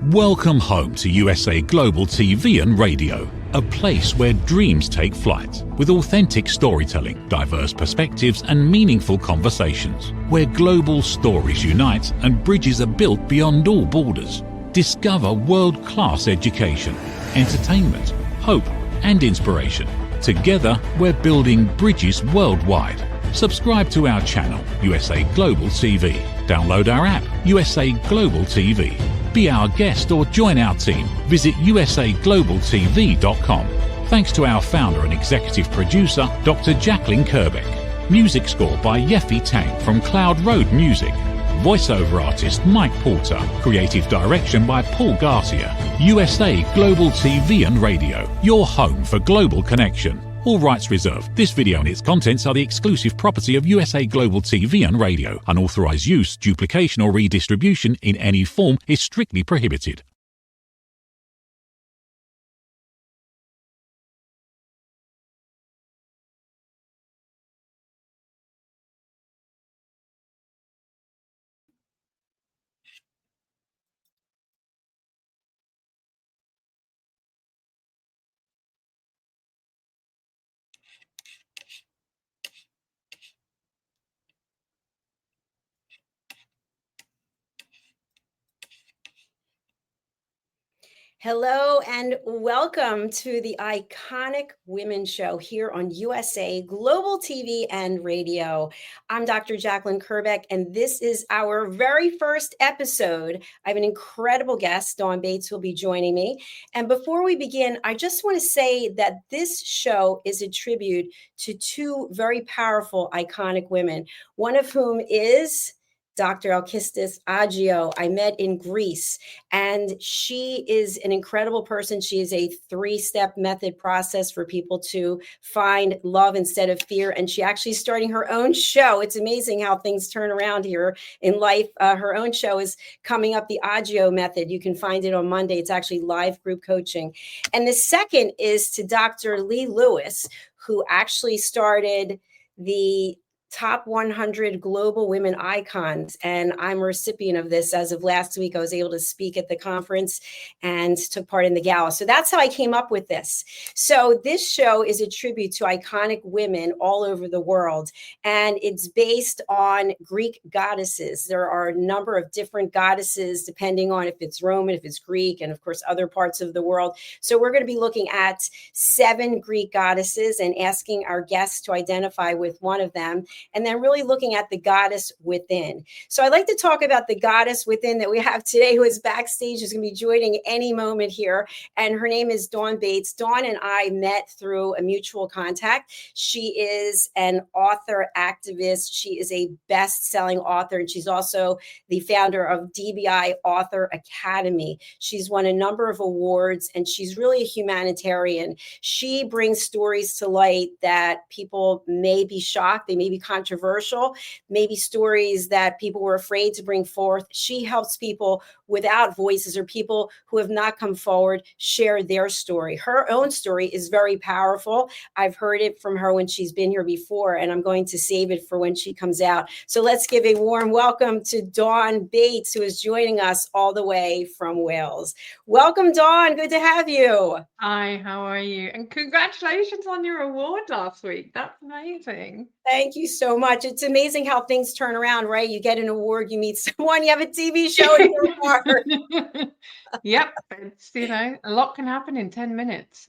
Welcome home to USA Global TV and Radio, a place where dreams take flight, with authentic storytelling, diverse perspectives and meaningful conversations, where global stories unite and bridges are built beyond all borders. Discover world-class education, entertainment, hope and inspiration. Together, we're building bridges worldwide. Subscribe to our channel, USA Global TV. Download our app, USA Global TV. Be our guest or join our team. Visit usaglobaltv.com. Thanks to our founder and executive producer, Dr. Jacqueline Kerbeck. Music score by Yeffy Tang from Cloud Road Music. Voiceover artist Mike Porter. Creative direction by Paul Garcia. USA Global TV and Radio, your home for global connection. All rights reserved. This video and its contents are the exclusive property of USA Global TV and Radio. Unauthorized use, duplication or redistribution in any form is strictly prohibited. Hello and welcome to the Iconic Women Show here on USA Global TV and Radio. I'm Dr. Jacqueline Kerbeck, and this is our very first episode. I have an incredible guest, Dawn Bates, who will be joining me. And before we begin, I just want to say that this show is a tribute to two very powerful, iconic women, one of whom is Dr. Alkistis Agio. I met in Greece, and she is an incredible person. She is a three-step method process for people to find love instead of fear, and she actually is starting her own show. It's amazing how things turn around here in life. Her own show is coming up, the Agio Method. You can find it on Monday. It's actually live group coaching. And the second is to Dr. Lee Lewis, who actually started the Top 100 Global Women Icons. And I'm a recipient of this. As of last week, I was able to speak at the conference and took part in the gala. So that's how I came up with this. So this show is a tribute to iconic women all over the world. And it's based on Greek goddesses. There are a number of different goddesses, depending on if it's Roman, if it's Greek, and of course, other parts of the world. So we're going to be looking at 7 Greek goddesses and asking our guests to identify with one of them, and then really looking at the goddess within. So I'd like to talk about the goddess within that we have today, who is backstage, is going to be joining any moment here. And her name is Dawn Bates. Dawn and I met through a mutual contact. She is an author activist. She is a best-selling author, and she's also the founder of DBI Author Academy. She's won a number of awards, and she's really a humanitarian. She brings stories to light that people may be shocked, they may be controversial, maybe stories that people were afraid to bring forth. She helps people without voices, or people who have not come forward, share their story. Her own story is very powerful. I've heard it from her when she's been here before, and I'm going to save it for when she comes out. So let's give a warm welcome to Dawn Bates, who is joining us all the way from Wales. Welcome, Dawn. Good to have you. Hi, how are you? And congratulations on your award last week. That's amazing. Thank you so much. It's amazing how things turn around, right? You get an award, you meet someone, you have a TV show, and you're hard. Yep, it's, a lot can happen in 10 minutes.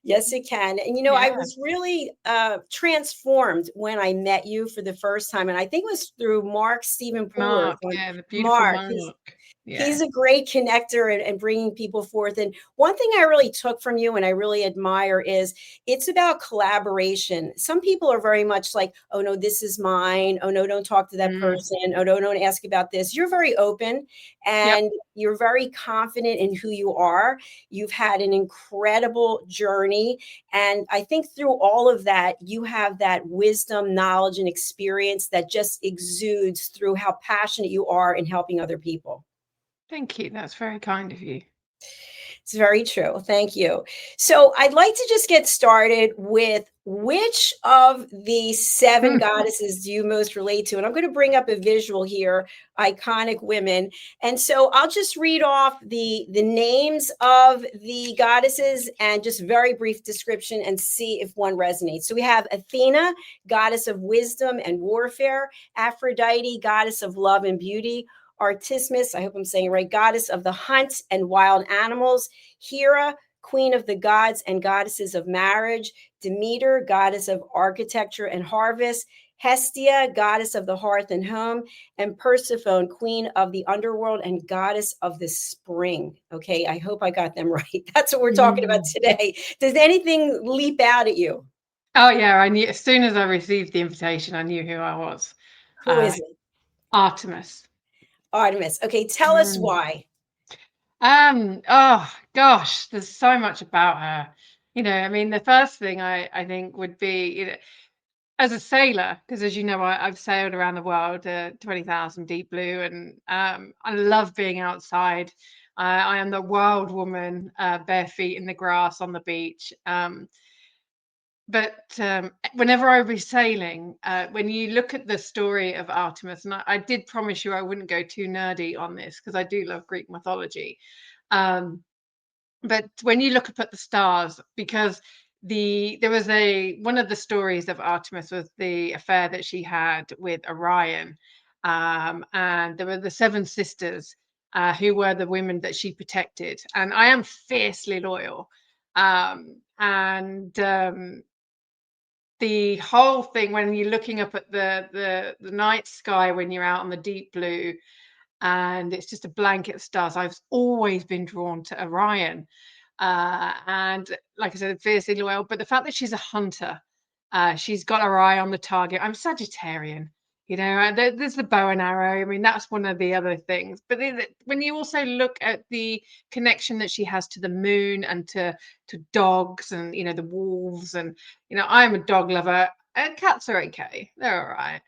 Yes, it can. And, I was really transformed when I met you for the first time. And I think it was through Mark Stephen Pooler. The beautiful Mark. He's a great connector and bringing people forth. And one thing I really took from you and I really admire is it's about collaboration. Some people are very much like, oh, no, this is mine. Oh, no, don't talk to that person. Oh, no, don't ask about this. You're very open and you're very confident in who you are. You've had an incredible journey. And I think through all of that, you have that wisdom, knowledge, and experience that just exudes through how passionate you are in helping other people. Thank you. That's very kind of you. It's very true. Thank you. So I'd like to just get started with which of the seven goddesses do you most relate to? And I'm going to bring up a visual here, iconic women. And so I'll just read off the names of the goddesses and just very brief description and see if one resonates. So we have Athena, goddess of wisdom and warfare; Aphrodite, goddess of love and beauty; Artemis, I hope I'm saying it right, goddess of the hunt and wild animals; Hera, queen of the gods and goddesses of marriage; Demeter, goddess of architecture and harvest; Hestia, goddess of the hearth and home; and Persephone, queen of the underworld and goddess of the spring. Okay, I hope I got them right. That's what we're talking about today. Does anything leap out at you? Oh yeah, I knew as soon as I received the invitation, I knew who I was. Who is it? Artemis. Artemis. Okay, tell us Mm. why. Oh gosh, there's so much about her. I mean, the first thing I think would be, as a sailor, because as you know, I've sailed around the world, 20,000 deep blue, and I love being outside. I am the wild woman, bare feet in the grass on the beach. But whenever I was sailing, when you look at the story of Artemis, and I did promise you I wouldn't go too nerdy on this because I do love Greek mythology. Um, but when you look up at the stars, because there was one of the stories of Artemis was the affair that she had with Orion, and there were the seven sisters who were the women that she protected, and I am fiercely loyal, and the whole thing when you're looking up at the night sky when you're out on the deep blue and it's just a blanket of stars. I've always been drawn to Orion. And like I said, fiercely loyal. But the fact that she's a hunter, she's got her eye on the target. I'm Sagittarian, there's the bow and arrow. I mean, that's one of the other things. But when you also look at the connection that she has to the moon and to dogs and, the wolves. And, I'm a dog lover. And cats are okay. They're all right.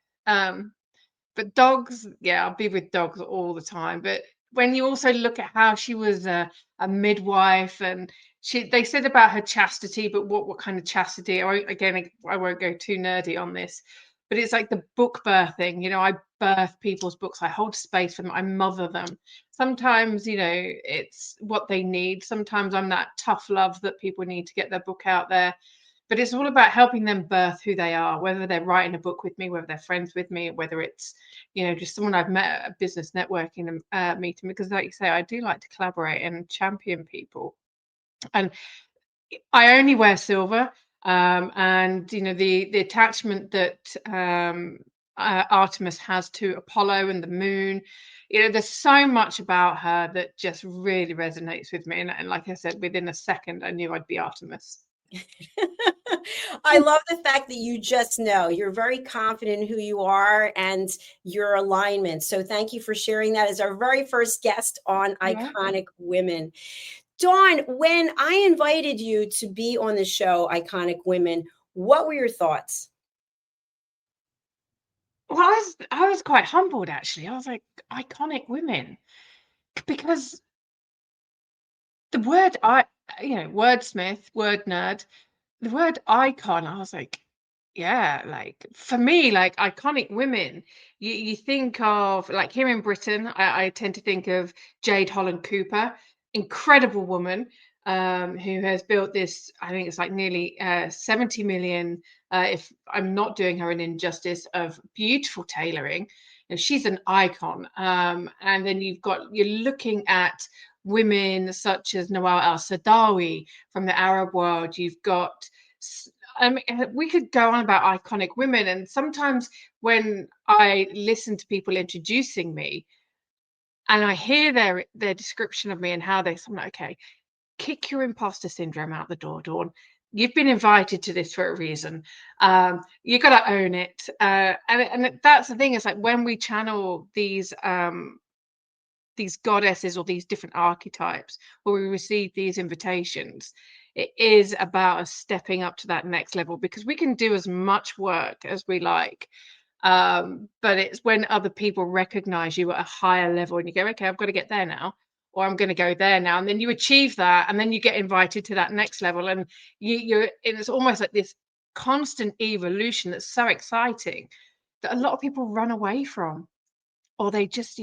But dogs, yeah, I'll be with dogs all the time. But when you also look at how she was a midwife, and they said about her chastity, but what kind of chastity? I won't go too nerdy on this, but it's like the book birthing. I birth people's books. I hold space for them. I mother them. Sometimes, it's what they need. Sometimes I'm that tough love that people need to get their book out there. But it's all about helping them birth who they are, whether they're writing a book with me, whether they're friends with me, whether it's, just someone I've met at a business networking meeting. Because like you say, I do like to collaborate and champion people. And I only wear silver. And, the attachment that Artemis has to Apollo and the moon, there's so much about her that just really resonates with me. And like I said, within a second, I knew I'd be Artemis. I love the fact that you just know you're very confident in who you are and your alignment. So thank you for sharing that as our very first guest on Iconic Women. Dawn, when I invited you to be on the show, Iconic Women, what were your thoughts? Well, I was quite humbled actually. I was like, iconic women, because the word wordsmith, word nerd, the word icon, I was like, yeah, like for me, like iconic women, you think of, like, here in Britain, I tend to think of Jade Holland Cooper, incredible woman, who has built this, I think it's like nearly 70 million, if I'm not doing her an injustice, of beautiful tailoring. And she's an icon. And then you're looking at women such as Nawal al-Sadawi from the Arab world. You've got, I mean, we could go on about iconic women, and sometimes when I listen to people introducing me and I hear their description of me and how I'm like, okay, kick your imposter syndrome out the door, Dawn. You've been invited to this for a reason. You got to own it. And that's the thing. Is like when we channel these goddesses or these different archetypes, or we receive these invitations, it is about us stepping up to that next level, because we can do as much work as we like. But it's when other people recognize you at a higher level and you go, okay, I've got to get there now. or I'm going to go there now. And then you achieve that, and then you get invited to that next level, and it's almost like this constant evolution that's so exciting that a lot of people run away from, or they just,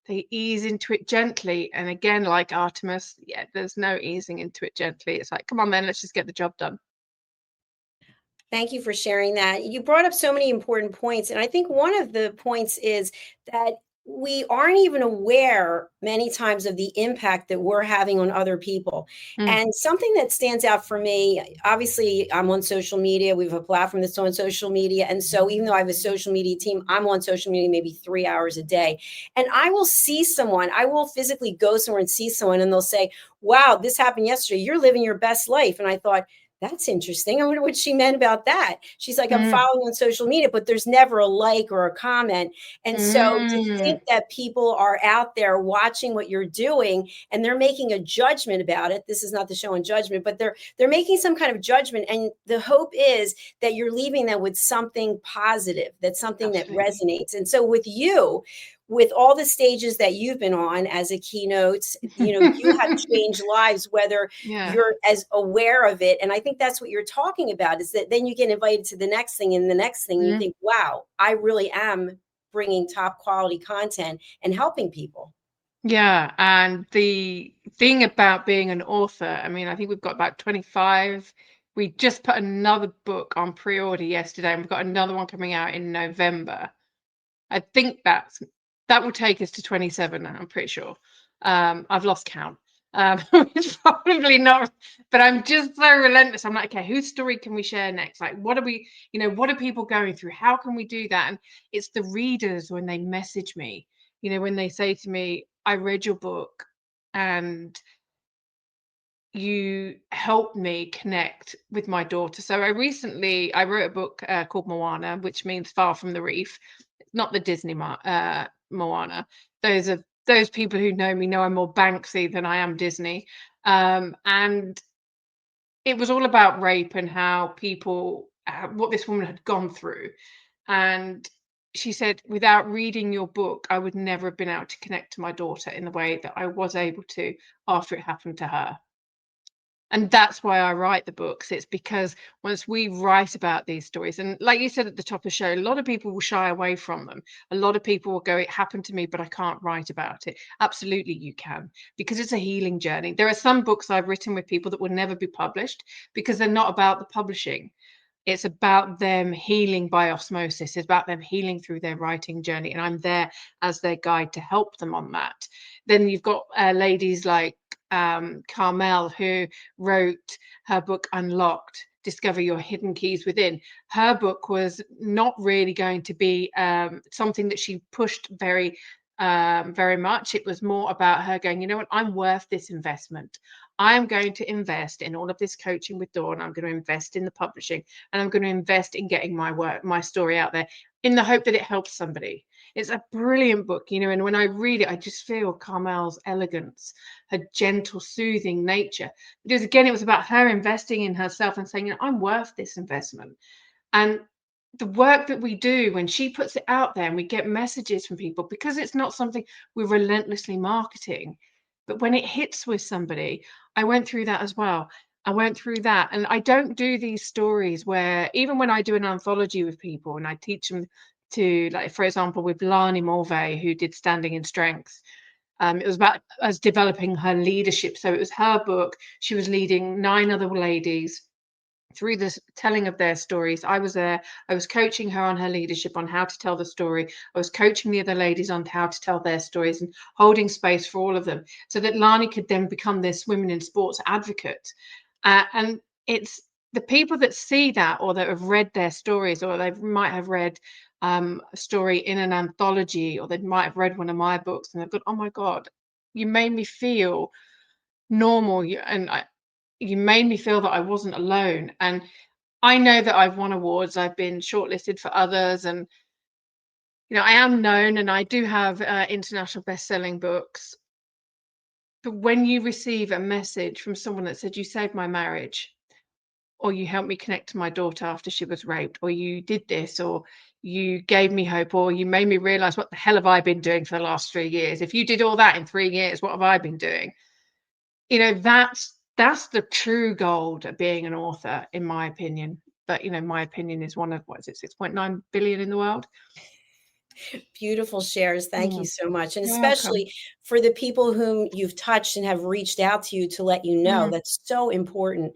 they ease into it gently. And again, like Artemis, yeah, there's no easing into it gently. It's like, come on, then let's just get the job done. Thank you for sharing that. You brought up so many important points. And I think one of the points is that we aren't even aware many times of the impact that we're having on other people. Mm, And something that stands out for me, obviously, I'm on social media. We have a platform that's on social media. And so even though I have a social media team, I'm on social media maybe 3 hours a day. And I will see someone, I will physically go somewhere and see someone, and they'll say, wow, this happened yesterday. You're living your best life. And I thought, that's interesting. I wonder what she meant about that. She's like, I'm mm, following on social media, but there's never a like or a comment. And so to mm. think that people are out there watching what you're doing and they're making a judgment about it. This is not the show on judgment, but they're making some kind of judgment. And the hope is that you're leaving them with something positive, that's something that Absolutely. resonates. And so with you, with all the stages that you've been on as a keynote, you have changed lives, whether Yeah. you're as aware of it. And I think that's what you're talking about, is that then you get invited to the next thing and the next thing. You Mm. think, wow, I really am bringing top quality content and helping people. Yeah, and the thing about being an author, I mean, I think we've got about 25. We just put another book on pre-order yesterday, and we've got another one coming out in November. I think that will take us to 27 now, I'm pretty sure. I've lost count. It's probably not, but I'm just so relentless. I'm like, okay, whose story can we share next? Like, what are people going through? How can we do that? And it's the readers when they message me, when they say to me, I read your book and you helped me connect with my daughter. So I wrote a book called Moana, which means Far from the Reef. Not the Disney Moana. Those people who know me know I'm more Banksy than I am Disney. And it was all about rape and how people, what this woman had gone through. And she said, without reading your book, I would never have been able to connect to my daughter in the way that I was able to after it happened to her. And that's why I write the books. It's because once we write about these stories, and like you said at the top of the show, a lot of people will shy away from them. A lot of people will go, it happened to me, but I can't write about it. Absolutely, you can, because it's a healing journey. There are some books I've written with people that will never be published because they're not about the publishing. It's about them healing by osmosis. It's about them healing through their writing journey. And I'm there as their guide to help them on that. Then you've got ladies like Carmel, who wrote her book Unlocked, Discover Your Hidden Keys Within. Her book was not really going to be something that she pushed very much. It was more about her going, you know what, I'm worth this investment. I'm going to invest in all of this coaching with Dawn. I'm going to invest in the publishing, and I'm going to invest in getting my story out there in the hope that it helps somebody. It's a brilliant book, and when I read it, I just feel Carmel's elegance, her gentle, soothing nature. Because again, it was about her investing in herself and saying, I'm worth this investment. And the work that we do when she puts it out there and we get messages from people, because it's not something we're relentlessly marketing, but when it hits with somebody, I went through that as well. I went through that. And I don't do these stories where, even when I do an anthology with people and I teach them to, like, for example, with Lani Mulvey, who did Standing in Strength, it was about us developing her leadership. So it was her book. She was leading 9 other ladies through the telling of their stories. I was there. I was coaching her on her leadership, on how to tell the story. I was coaching the other ladies on how to tell their stories and holding space for all of them, so that Lani could then become this women in sports advocate. And it's the people that see that, or that have read their stories, or they might have read a story in an anthology, or they might have read one of my books, and they've gone, oh my God, you made me feel normal. You made me feel that I wasn't alone. And I know that I've won awards. I've been shortlisted for others, and I am known, and I do have international best-selling books. But when you receive a message from someone that said, you saved my marriage, or you helped me connect to my daughter after she was raped, or you did this, or you gave me hope, or you made me realize, what the hell have I been doing for the last 3 years? If you did all that in 3 years, what have I been doing? You know, that's the true gold of being an author, in my opinion. But, you know, my opinion is one of, what is it, 6.9 billion in the world? Beautiful shares. Thank you Mm, so much. And you're welcome. especially for the people whom you've touched and have reached out to you to let you know, Mm, that's so important.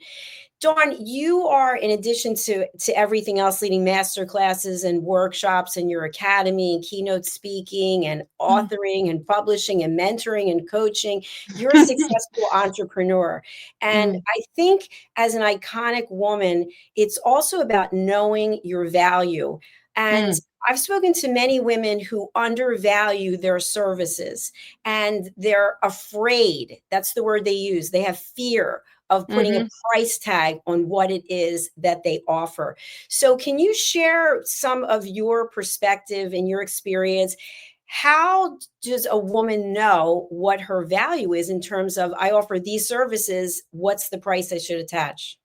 Dawn, you are, in addition to everything else, leading master classes and workshops in your academy and keynote speaking and mm. authoring and publishing and mentoring and coaching. You're a successful entrepreneur. And Mm, I think as an iconic woman, it's also about knowing your value. And mm, I've spoken to many women who undervalue their services and they're afraid. That's the word they use. They have fear of putting a mhm. price tag on what it is that they offer. So, can you share some of your perspective and your experience? How does a woman know what her value is in terms of, I offer these services, what's the price I should attach?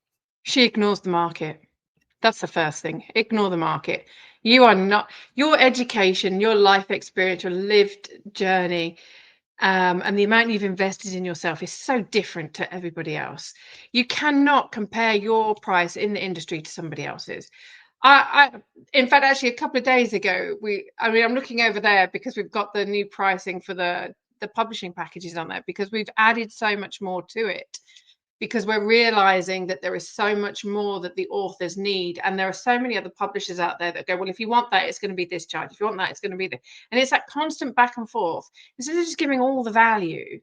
She ignores the market. That's the first thing. Ignore the market. You are not, your education, your life experience, your lived journey, and the amount you've invested in yourself is so different to everybody else. You cannot compare your price in the industry to somebody else's. In fact, actually, a couple of days ago, I'm looking over there because we've got the new pricing for the publishing packages on there, because we've added so much more to it, because we're realizing that there is so much more that the authors need. And there are so many other publishers out there that go, well, if you want that, it's going to be this charge. If you want that, it's going to be this. And it's that constant back and forth. Instead of just giving all the value,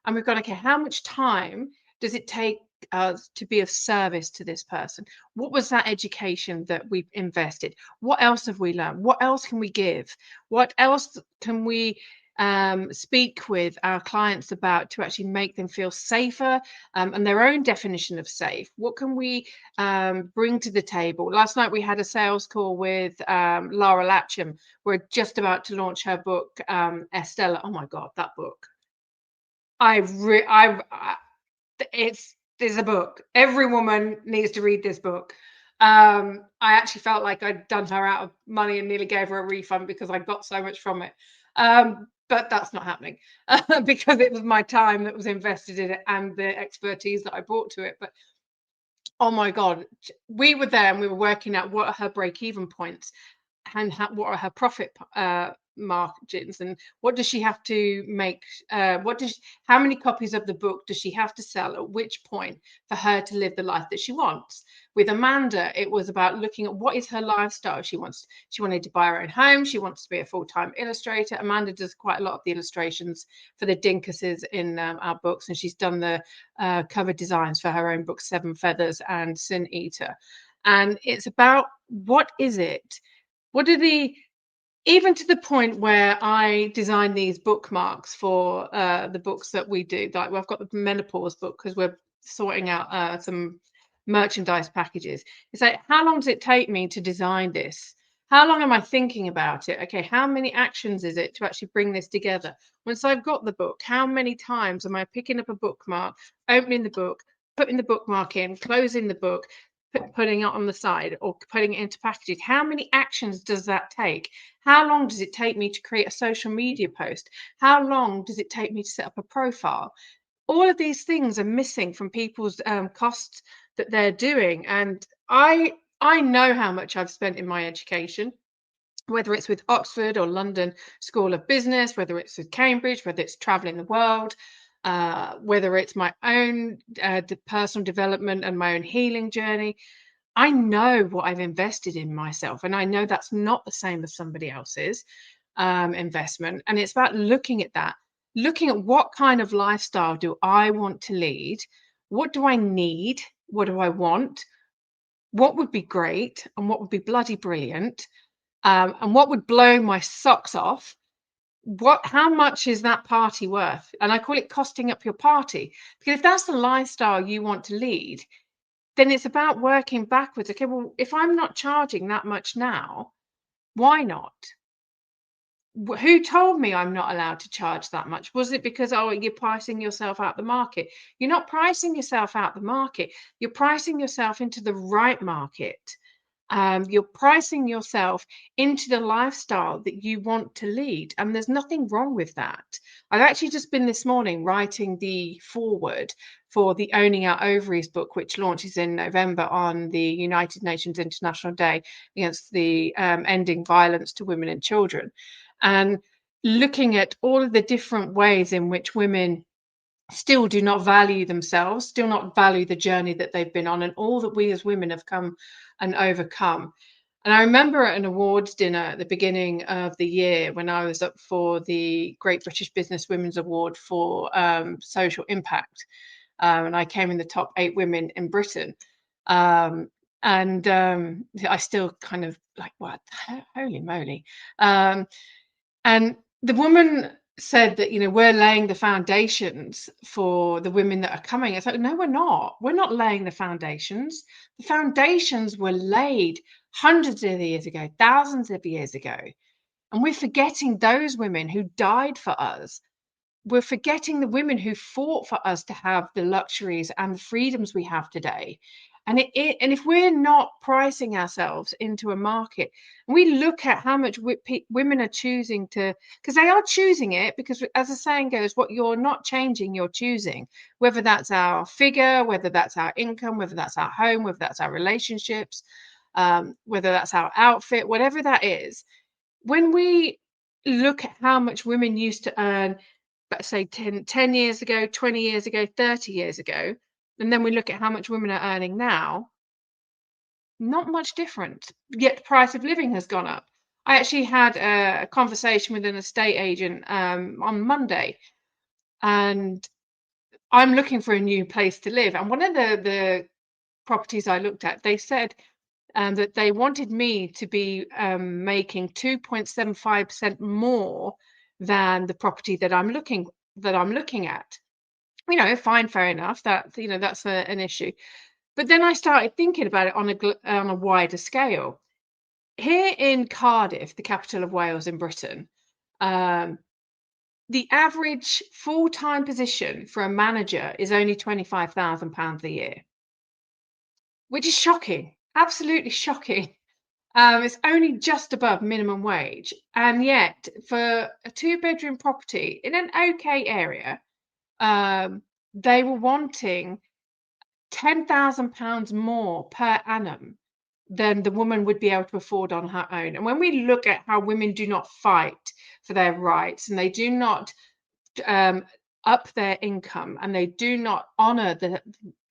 and we've got, okay, how much time does it take us to be of service to this person? What was that education that we've invested? What else have we learned? What else can we give? What else can we speak with our clients about to actually make them feel safer, and their own definition of safe? What can we bring to the table? Last night we had a sales call with Lara Latcham. We're just about to launch her book, Estella. Oh my God, that book! There's a book. Every woman needs to read this book. I actually felt like I'd done her out of money and nearly gave her a refund because I got so much from it. But that's not happening because it was my time that was invested in it and the expertise that I brought to it. But oh my God, we were there and we were working out what are her break-even points and what are her profit margins, and what does she have to make, how many copies of the book does she have to sell at which point for her to live the life that she wants. With Amanda, it was about looking at what is her lifestyle. She wanted to buy her own home. She wants to be a full-time illustrator. Amanda does quite a lot of the illustrations for the Dinkuses in our books, and she's done the cover designs for her own books, Seven Feathers and Sin Eater. And it's about, what is it, what are the, even to the point where I design these bookmarks for the books that we do. Like, I've got the menopause book because we're sorting out some merchandise packages. It's like, how long does it take me to design this? How long am I thinking about it? Okay, how many actions is it to actually bring this together? Once I've got the book, how many times am I picking up a bookmark, opening the book, putting the bookmark in, closing the book, putting it on the side, or putting it into packages? How many actions does that take? How long does it take me to create a social media post? How long does it take me to set up a profile? All of these things are missing from people's costs that they're doing. And I know how much I've spent in my education, whether it's with Oxford or London School of Business, whether it's with Cambridge, whether it's traveling the world, whether it's my own personal development and my own healing journey. I know what I've invested in myself, and I know that's not the same as somebody else's investment. And it's about looking at that, looking at what kind of lifestyle do I want to lead? What do I need? What do I want? What would be great? And what would be bloody brilliant? And what would blow my socks off? How much is that party worth? And I call it costing up your party, because if that's the lifestyle you want to lead, then it's about working backwards. Okay, well, if I'm not charging that much now, why not? Who told me I'm not allowed to charge that much? Was it because, oh, you're pricing yourself out the market? You're not pricing yourself out the market. You're pricing yourself into the right market. You're pricing yourself into the lifestyle that you want to lead, and there's nothing wrong with that. I've actually just been this morning writing the foreword for the Owning Our Ovaries book, which launches in November on the United Nations International Day against the ending violence to women and children, and looking at all of the different ways in which women still do not value themselves, still not value the journey that they've been on, and all that we as women have come and overcome. And I remember at an awards dinner at the beginning of the year when I was up for the Great British Business Women's Award for social impact, and I came in the top 8 women in Britain. I still kind of like, what? Holy moly! And the woman said that, we're laying the foundations for the women that are coming. It's like, no, we're not. We're not laying the foundations. The foundations were laid hundreds of years ago, thousands of years ago. And we're forgetting those women who died for us. We're forgetting the women who fought for us to have the luxuries and the freedoms we have today. And if we're not pricing ourselves into a market, we look at how much women are choosing to, because they are choosing it, because as the saying goes, what you're not changing, you're choosing, whether that's our figure, whether that's our income, whether that's our home, whether that's our relationships, whether that's our outfit, whatever that is. When we look at how much women used to earn, let's say 10 years ago, 20 years ago, 30 years ago, and then we look at how much women are earning now, not much different, yet the price of living has gone up. I actually had a conversation with an estate agent on Monday, and I'm looking for a new place to live. And one of the properties I looked at, they said that they wanted me to be making 2.75% more than the property that I'm looking at. Fine, fair enough. That that's an issue. But then I started thinking about it on a wider scale. Here in Cardiff, the capital of Wales in Britain, the average full-time position for a manager is only £25,000 a year, which is shocking, absolutely shocking. It's only just above minimum wage, and yet for a 2-bedroom property in an okay area, they were wanting £10,000 more per annum than the woman would be able to afford on her own. And when we look at how women do not fight for their rights, and they do not up their income, and they do not honor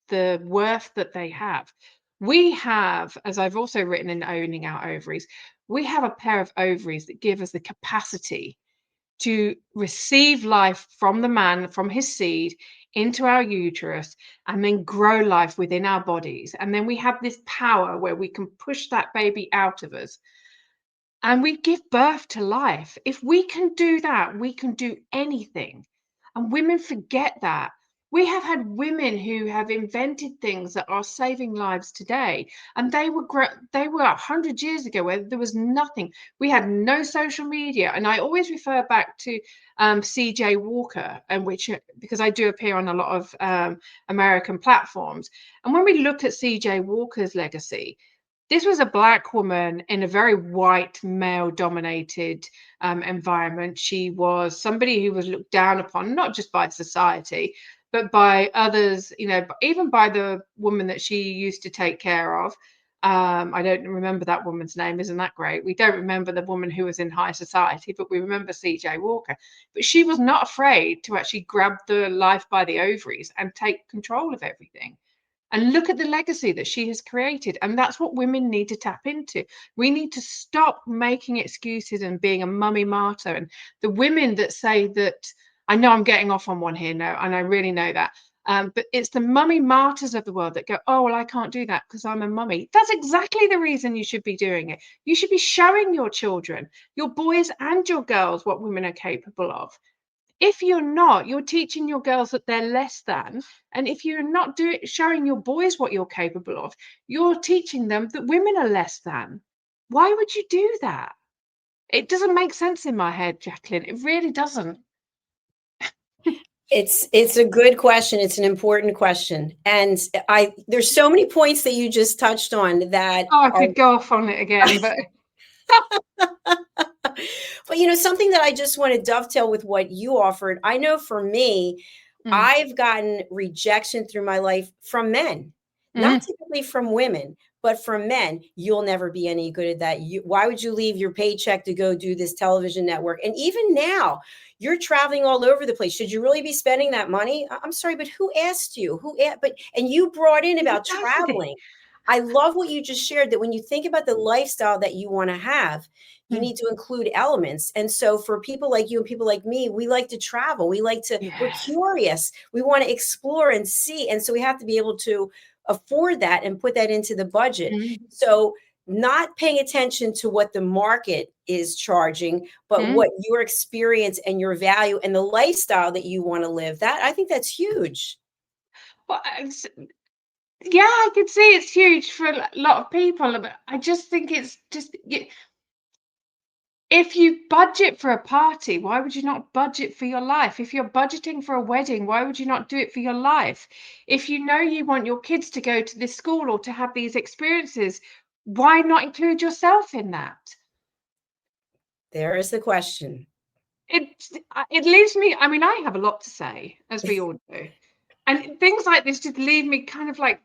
the worth that they have, we have, as I've also written in Owning Our Ovaries, we have a pair of ovaries that give us the capacity to receive life from the man, from his seed, into our uterus, and then grow life within our bodies. And then we have this power where we can push that baby out of us and we give birth to life. If we can do that, we can do anything. And women forget that. We have had women who have invented things that are saving lives today, and they were 100 years ago where there was nothing. We had no social media, and I always refer back to C.J. Walker, and because I do appear on a lot of American platforms. And when we look at C.J. Walker's legacy, this was a Black woman in a very white, male-dominated environment. She was somebody who was looked down upon, not just by society, but by others, even by the woman that she used to take care of. I don't remember that woman's name. Isn't that great? We don't remember the woman who was in high society, but we remember C.J. Walker. But she was not afraid to actually grab the life by the ovaries and take control of everything. And look at the legacy that she has created. And that's what women need to tap into. We need to stop making excuses and being a mummy martyr. And the women that say that, I know I'm getting off on one here now, and I really know that. But it's the mummy martyrs of the world that go, oh, well, I can't do that because I'm a mummy. That's exactly the reason you should be doing it. You should be showing your children, your boys and your girls, what women are capable of. If you're not, you're teaching your girls that they're less than. And if you're not showing your boys what you're capable of, you're teaching them that women are less than. Why would you do that? It doesn't make sense in my head, Jacqueline. It really doesn't. It's a good question. It's an important question. And there's so many points that you just touched on that Oh, I are could go off on it again, but but something that I just want to dovetail with what you offered. I know for me, I've gotten rejection through my life from men, not typically from women, but from men. You'll never be any good at that. Why would you leave your paycheck to go do this television network? And even now, you're traveling all over the place. Should you really be spending that money? I'm sorry, but who asked you? And you brought in about traveling. I love what you just shared, that when you think about the lifestyle that you want to have, you need to include elements. And so for people like you and people like me, we like to travel. We're curious. We want to explore and see. And so we have to be able to afford that and put that into the budget. So not paying attention to what the market is charging, but what your experience and your value and the lifestyle that you want to live, that I think that's huge. Well, yeah, I can see it's huge for a lot of people, but I just think it's just if you budget for a party, why would you not budget for your life? If you're budgeting for a wedding, why would you not do it for your life? If you know you want your kids to go to this school or to have these experiences, why not include yourself in that? There is the question. It leaves me, I mean, I have a lot to say, as we all do. And things like this just leave me kind of like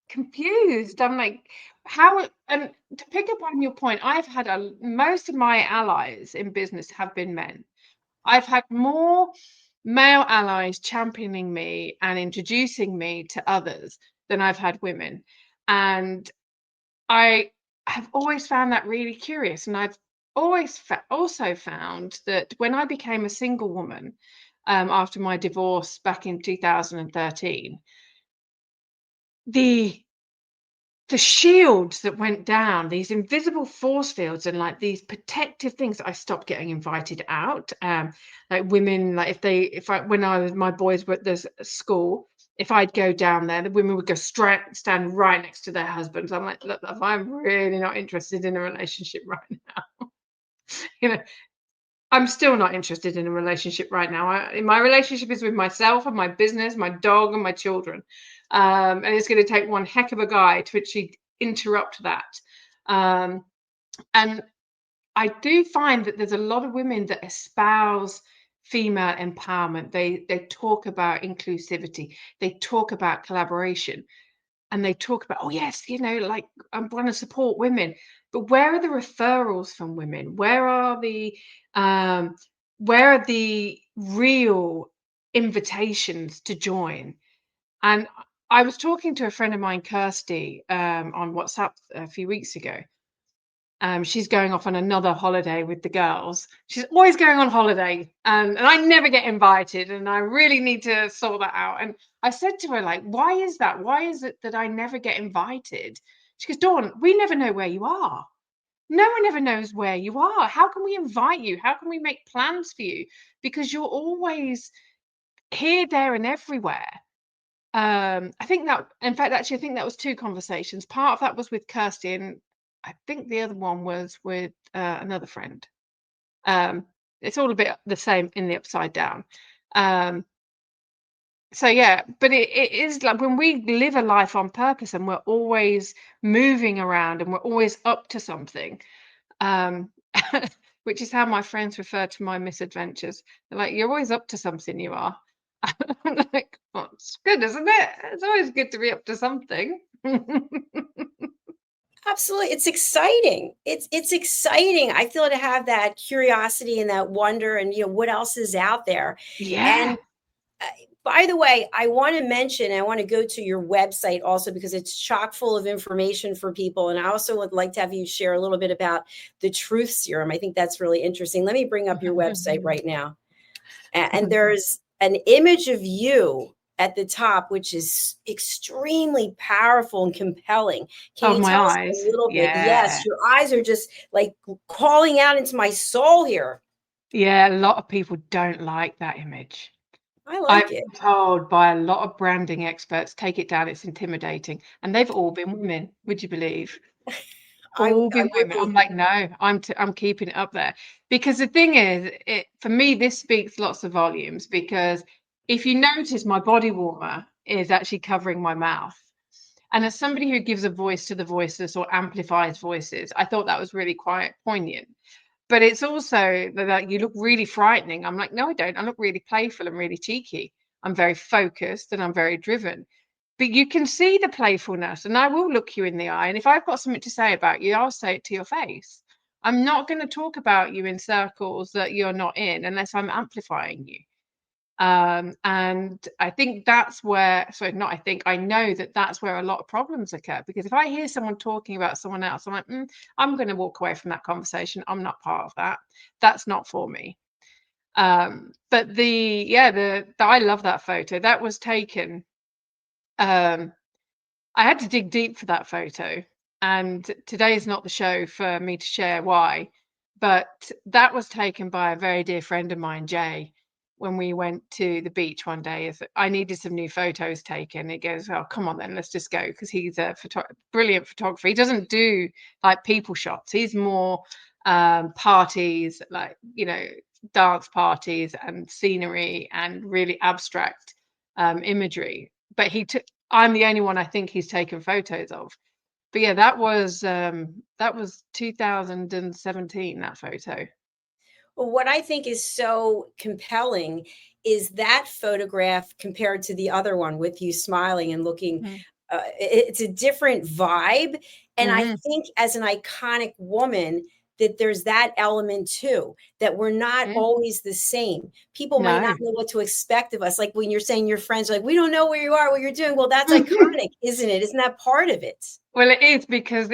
confused. I'm like, how, and to pick up on your point, I've had most of my allies in business have been men. I've had more male allies championing me and introducing me to others than I've had women. And I have always found that really curious. And I've always also found that when I became a single woman after my divorce back in 2013, the shields that went down, these invisible force fields and like these protective things, I stopped getting invited out. Like women, like when my boys were at this school, if I'd go down there, the women would go stand right next to their husbands. I'm like, look, I'm really not interested in a relationship right now. You know, I'm still not interested in a relationship right now. My relationship is with myself and my business, my dog and my children. And it's going to take one heck of a guy to actually interrupt that. And I do find that there's a lot of women that espouse female empowerment. They talk about inclusivity. They talk about collaboration. And they talk about, oh yes, like I want to support women, but where are the referrals from women? Where are the real invitations to join? And I was talking to a friend of mine, Kirsty, on WhatsApp a few weeks ago. She's going off on another holiday with the girls. She's always going on holiday, and I never get invited, and I really need to sort that out. And I said to her, like, why is that? Why is it that I never get invited? She goes, Dawn, we never know where you are. No one ever knows where you are. How can we invite you? How can we make plans for you? Because you're always here, there, and everywhere. I think that, in fact, actually, I think that was two conversations. Part of that was with Kirsty, and I think the other one was with another friend. It's all a bit the same in the upside down. So yeah, but it is like when we live a life on purpose and we're always moving around and we're always up to something, which is how my friends refer to my misadventures. They're like, you're always up to something, you are. I'm like, well, it's good, isn't it? It's always good to be up to something. Absolutely. It's exciting. It's exciting. I feel to have that curiosity and that wonder and what else is out there. Yeah. And by the way, I want to mention, I want to go to your website also because it's chock full of information for people. And I also would like to have you share a little bit about the truth serum. I think that's really interesting. Let me bring up your website right now. And there's an image of you at the top, which is extremely powerful and compelling. Can Of you my tell us eyes. a little bit? Yeah. Yes, your eyes are just like calling out into my soul here. Yeah, a lot of people don't like that image. I like I've it. been told by a lot of branding experts, take it down, it's intimidating. And they've all been women, would you believe? I All been would women. I'm be. like, no, I'm keeping it up there. Because the thing is, for me, this speaks lots of volumes because if you notice, my body warmer is actually covering my mouth. And as somebody who gives a voice to the voiceless or amplifies voices, I thought that was really quite poignant. But it's also that you look really frightening. I'm like, no, I don't. I look really playful and really cheeky. I'm very focused and I'm very driven. But you can see the playfulness, and I will look you in the eye. And if I've got something to say about you, I'll say it to your face. I'm not going to talk about you in circles that you're not in unless I'm amplifying you. And I think that's where, sorry, not I think, I know that that's where a lot of problems occur. Because if I hear someone talking about someone else, I'm like, I'm going to walk away from that conversation. I'm not part of that. That's not for me. But I love that photo. That was taken. I had to dig deep for that photo. And today is not the show for me to share why. But that was taken by a very dear friend of mine, Jay, when we went to the beach one day. I needed some new photos taken. He goes, oh, come on then, let's just go. Because he's a brilliant photographer. He doesn't do like people shots. He's more parties, like, dance parties and scenery and really abstract imagery. But I'm the only one I think he's taken photos of. But yeah, that was 2017, that photo. Well, what I think is so compelling is that photograph compared to the other one with you smiling and looking. It's a different vibe. And I think as an iconic woman, that there's that element too, that we're not always the same. People might not know what to expect of us. Like when you're saying your friends are like, we don't know where you are, what you're doing. Well, that's iconic, isn't it? Isn't that part of it? Well, it is, because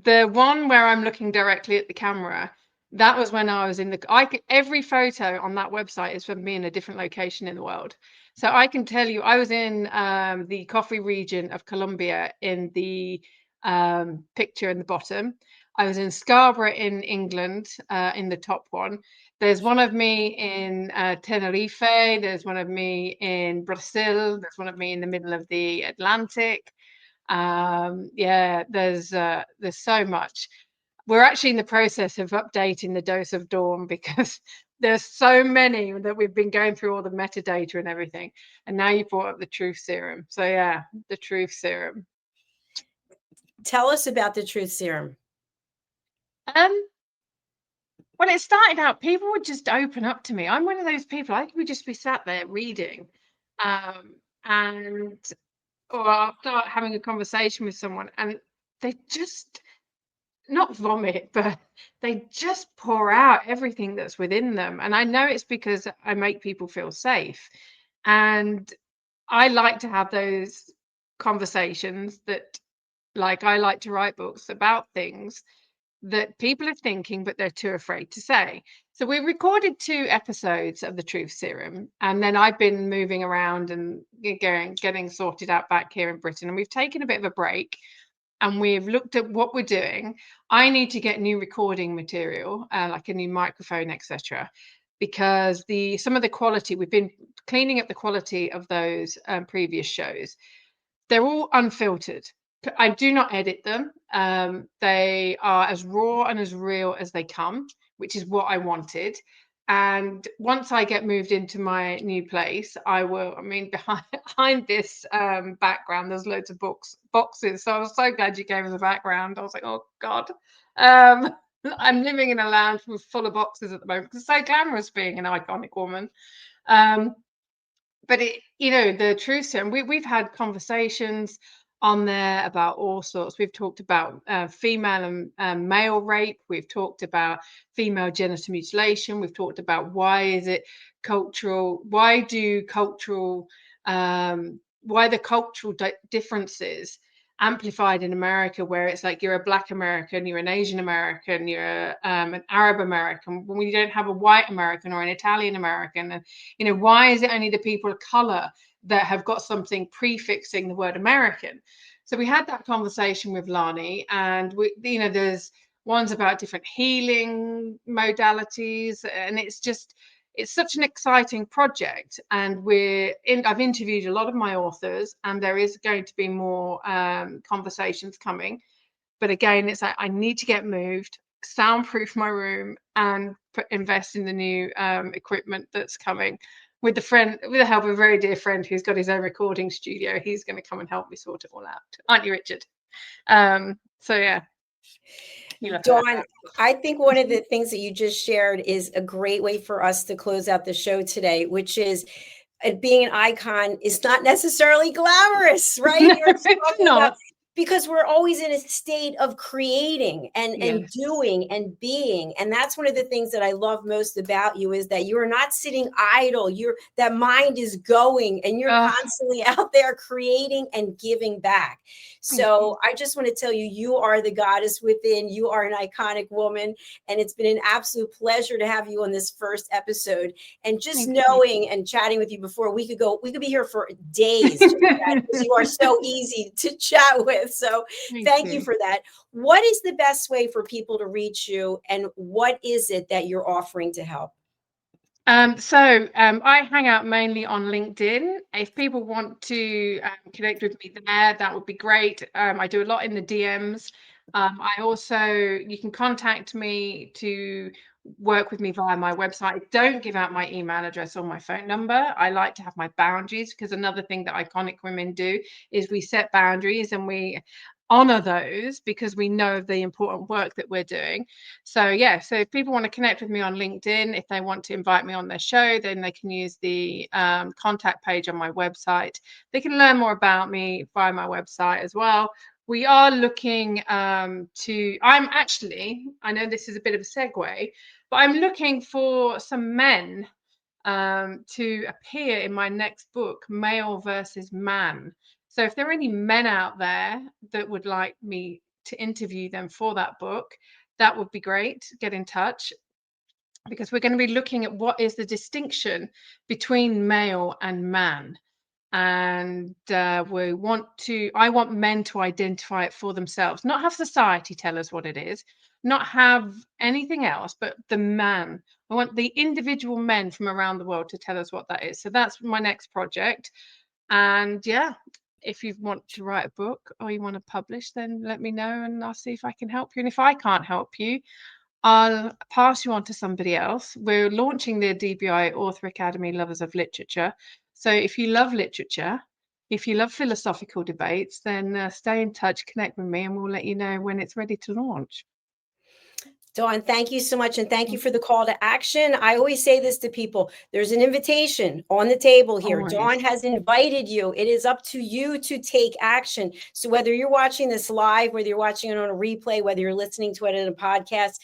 the one where I'm looking directly at the camera, that was when I was every photo on that website is from me in a different location in the world. So I can tell you, I was in the coffee region of Colombia in the picture in the bottom. I was in Scarborough in England in the top one. There's one of me in Tenerife. There's one of me in Brazil. There's one of me in the middle of the Atlantic. There's so much. We're actually in the process of updating the Dose of Dawn because there's so many that we've been going through all the metadata and everything. And now you brought up the truth serum. So yeah, the truth serum. Tell us about the truth serum. When it started out, people would just open up to me. I'm one of those people. I could just be sat there reading, or I'll start having a conversation with someone and they just not vomit, but they just pour out everything that's within them. And I know it's because I make people feel safe. And I like to have those conversations that, like, I like to write books about things that people are thinking, but they're too afraid to say. So we recorded 2 episodes of the Truth Serum, and then I've been moving around and getting sorted out back here in Britain. And we've taken a bit of a break, and we've looked at what we're doing. I need to get new recording material, like a new microphone, etc., because some of the quality, we've been cleaning up the quality of those previous shows. They're all unfiltered. I do not edit them. They are as raw and as real as they come, which is what I wanted. And once I get moved into my new place, I will, behind this background, there's loads of boxes. So I was so glad you gave us a background. I was like, oh God. I'm living in a lounge full of boxes at the moment because it's so glamorous being an iconic woman. But the truth serum, we've had conversations on there about all sorts. We've talked about female and male rape. We've talked about female genital mutilation. We've talked about why is it cultural? Why the cultural differences amplified in America, where it's like you're a Black American, you're an Asian American, you're an Arab American, when we don't have a white American or an Italian American. And why is it only the people of color that have got something prefixing the word American? So we had that conversation with Lani, and there's ones about different healing modalities, and it's such an exciting project. And I've interviewed a lot of my authors, and there is going to be more conversations coming. But again, it's like I need to get moved, soundproof my room, and invest in the new equipment that's coming, with the help of a very dear friend who's got his own recording studio. He's going to come and help me sort it all out. Aren't you, Richard? So yeah. Dawn, I think one of the things that you just shared is a great way for us to close out the show today, which is being an icon is not necessarily glamorous, right? No, it's not. Because we're always in a state of creating and doing and being. And that's one of the things that I love most about you is that you are not sitting idle. That mind is going and you're constantly out there creating and giving back. So I just want to tell you, you are the goddess within. You are an iconic woman. And it's been an absolute pleasure to have you on this first episode. And just knowing and chatting with you before, we could be here for days because you are so easy to chat with. So thank you for that. What is the best way for people to reach you, and what is it that you're offering to help? I hang out mainly on LinkedIn. If people want to connect with me there, that would be great. I do a lot in the DMs. You can contact me to work with me via my website. I don't give out my email address or my phone number. I like to have my boundaries, because another thing that iconic women do is we set boundaries and we honor those because we know the important work that we're doing. So if people want to connect with me on LinkedIn, if they want to invite me on their show, then they can use the contact page on my website. They can learn more about me via my website as well. We are looking I know this is a bit of a segue, but I'm looking for some men to appear in my next book, Male versus Man. So if there are any men out there that would like me to interview them for that book, that would be great. Get in touch, because we're going to be looking at what is the distinction between male and man. And I want men to identify it for themselves, not have society tell us what it is, not have anything else, but the man. I want the individual men from around the world to tell us what that is. So that's my next project. And if you want to write a book or you want to publish, then let me know and I'll see if I can help you. And if I can't help you, I'll pass you on to somebody else. We're launching the DBI Author Academy Lovers of Literature. So if you love literature, if you love philosophical debates, then stay in touch, connect with me, and we'll let you know when it's ready to launch. Dawn, thank you so much. And thank you for the call to action. I always say this to people. There's an invitation on the table here. Always. Dawn has invited you. It is up to you to take action. So whether you're watching this live, whether you're watching it on a replay, whether you're listening to it in a podcast,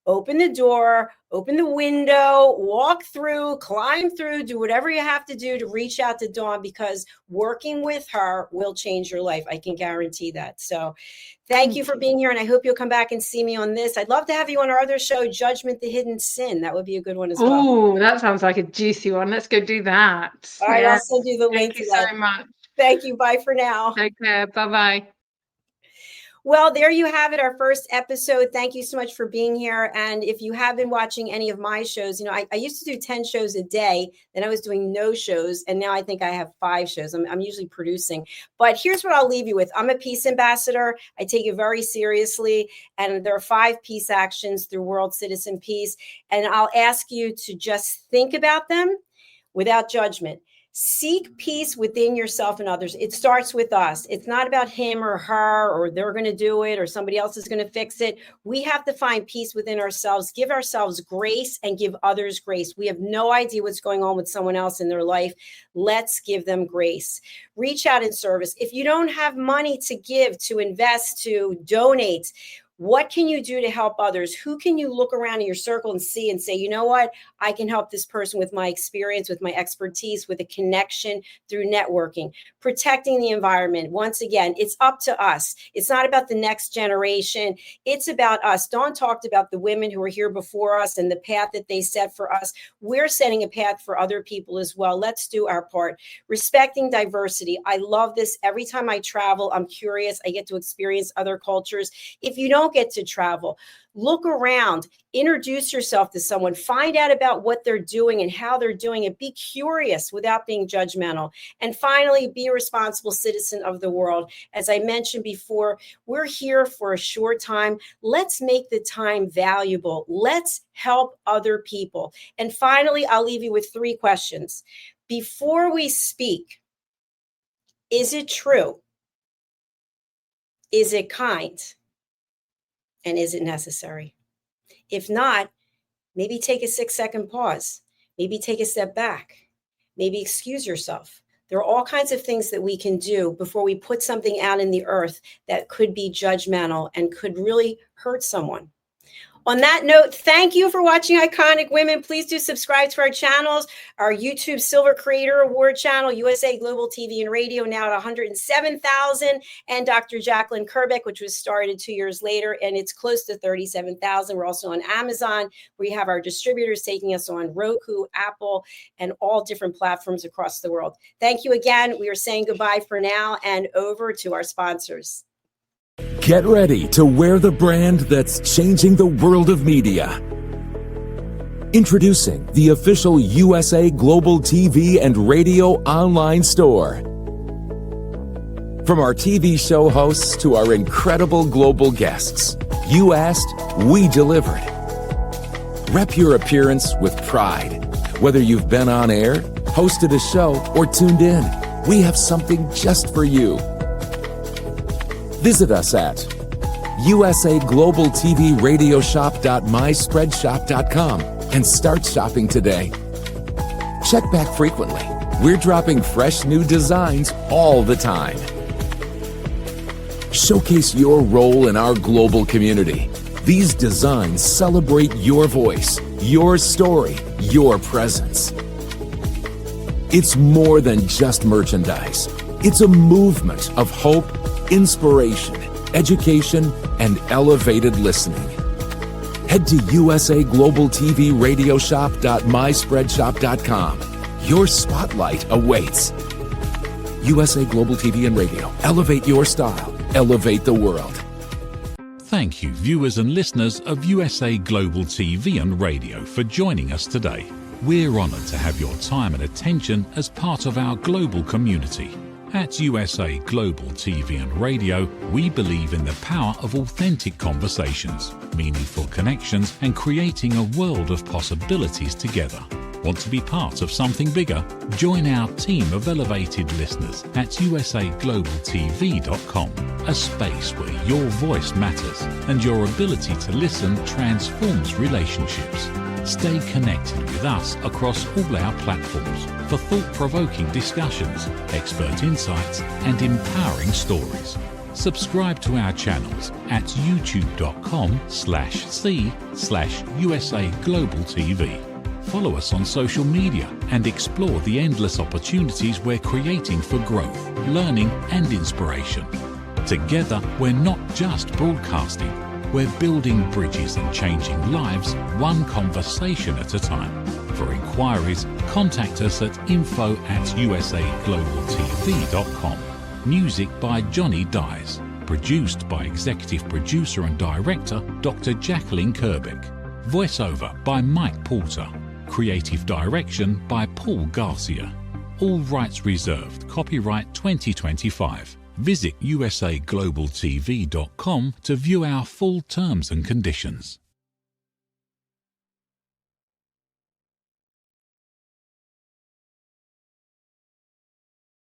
open the door, open the window, walk through, climb through, do whatever you have to do to reach out to Dawn, because working with her will change your life. I can guarantee that. So thank you for being here. And I hope you'll come back and see me on this. I'd love to have you on our other show, Judgment, the Hidden Sin. That would be a good one as well. Oh, that sounds like a juicy one. Let's go do that. All right, I'll send you the link to that. Thank you so much. Thank you. Bye for now. Take care. Bye-bye. Well, there you have it, our first episode. Thank you so much for being here. And if you have been watching any of my shows, I used to do 10 shows a day, then I was doing no shows. And now I think I have 5 shows. I'm usually producing. But here's what I'll leave you with. I'm a peace ambassador. I take it very seriously. And there are 5 peace actions through World Citizen Peace. And I'll ask you to just think about them without judgment. Seek peace within yourself and others. It starts with us. It's not about him or her, or they're going to do it, or somebody else is going to fix it. We have to find peace within ourselves, give ourselves grace, and give others grace. We have no idea what's going on with someone else in their life. Let's give them grace. Reach out in service. If you don't have money to give, to invest, to donate, what can you do to help others? Who can you look around in your circle and see and say, you know what? I can help this person with my experience, with my expertise, with a connection through networking, protecting the environment. Once again, it's up to us. It's not about the next generation. It's about us. Dawn talked about the women who were here before us and the path that they set for us. We're setting a path for other people as well. Let's do our part. Respecting diversity. I love this. Every time I travel, I'm curious. I get to experience other cultures. If you don't get to travel. Look around, introduce yourself to someone, find out about what they're doing and how they're doing it. Be curious without being judgmental. And finally, be a responsible citizen of the world. As I mentioned before, we're here for a short time. Let's make the time valuable. Let's help other people. And finally, I'll leave you with 3 questions. Before we speak, is it true? Is it kind? And is it necessary? If not, maybe take a 6-second pause. Maybe take a step back. Maybe excuse yourself. There are all kinds of things that we can do before we put something out in the earth that could be judgmental and could really hurt someone. On that note, thank you for watching Iconic Women. Please do subscribe to our channels, our YouTube Silver Creator Award channel, USA Global TV and Radio, now at 107,000, and Dr. Jacqueline Kerbeck, which was started 2 years later, and it's close to 37,000. We're also on Amazon. We have our distributors taking us on Roku, Apple, and all different platforms across the world. Thank you again. We are saying goodbye for now, and over to our sponsors. Get ready to wear the brand that's changing the world of media. Introducing the official USA Global TV and Radio online store. From our TV show hosts to our incredible global guests, you asked, we delivered. Rep your appearance with pride. Whether you've been on air, hosted a show, or tuned in, we have something just for you. Visit us at USAGlobalTVRadioShop.myspreadshop.com and start shopping today. Check back frequently. We're dropping fresh new designs all the time. Showcase your role in our global community. These designs celebrate your voice, your story, your presence. It's more than just merchandise. It's a movement of hope, inspiration, education, and elevated listening. Head to USAGlobalTVRadioShop.myspreadshop.com. Your spotlight awaits. USA Global TV and Radio. Elevate your style. Elevate the world. Thank you, viewers and listeners of USA Global TV and Radio, for joining us today. We're honoured to have your time and attention as part of our global community. At USA Global TV and Radio, we believe in the power of authentic conversations, meaningful connections, and creating a world of possibilities together. Want to be part of something bigger? Join our team of elevated listeners at USAGlobalTV.com, a space where your voice matters and your ability to listen transforms relationships. Stay connected with us across all our platforms for thought-provoking discussions, expert insights, and empowering stories. Subscribe to our channels at youtube.com/c/USAGlobalTV. Follow us on social media and explore the endless opportunities we're creating for growth, learning, and inspiration. Together, we're not just broadcasting. We're building bridges and changing lives, one conversation at a time. For inquiries, contact us at info@usaglobaltv.com. Music by Johnny Dyes. Produced by Executive Producer and Director Dr. Jacqueline Kerbeck. Voiceover by Mike Porter. Creative Direction by Paul Garcia. All rights reserved. Copyright 2025. Visit usaglobaltv.com to view our full terms and conditions.